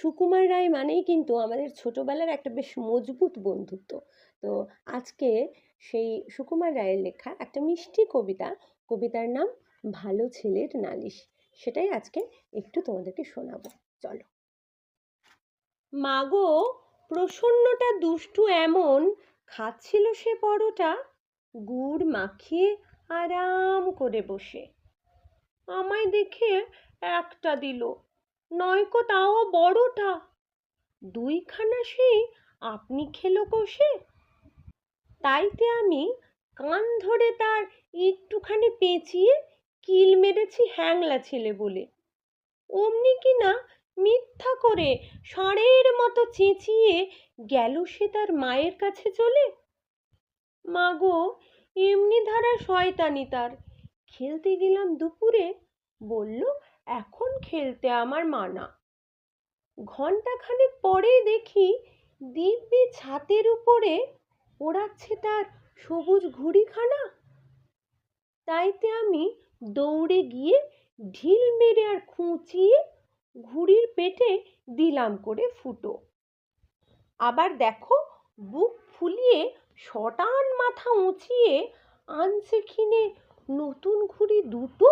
সুকুমার রায় মানেই কিন্তু আমাদের ছোটবেলার একটা বেশ মজবুত বন্ধুত্ব। তো আজকে সেই সুকুমার রায়ের লেখা একটা মিষ্টি কবিতা, কবিতার নাম ভালো ছেলের নালিশ। সেটাই আজকে একটু তোমাদেরকে শোনাবো। চলো। মাগো, প্রসন্নটা দুষ্টু এমন, খাচ্ছিল সে পরোটা, গুড় মাখিয়ে আরাম করে বসে। আমায় দেখে একটা দিল, নয়কো তাও বড়টা। দুইখানা সেই আপনি খেলো কষে। তাইতে আমি কান ধরে তার একটুখানি পেঁচিয়ে কিল মেরেছি হ্যাংলা ছেলে বলে। অমনি কিনা মিথ্যা করে ষাঁড়ের মতো চেঁচিয়ে গেল সে তার মায়ের কাছে চলে। মাগো, এমনি ধারা শয়তানি তার। খেলতে গেলাম দুপুরে, বলল এখন খেলতে আমার মানা। ঘণ্টাখানেক পরেই দেখি দিব্যি ছাতের উপরে ওড়াচ্ছে তার সবুজ ঘুড়িখানা। তাইতে আমি দৌড়ে গিয়ে ঢিল মেরে আর খুঁচিয়ে ঘুড়ির পেটে দিলাম করে ফুটো। আবার দেখো, বুক ফুলিয়ে শটান মাথা উঁচিয়ে আনছে কিনে নতুন ঘুড়ি দুটো।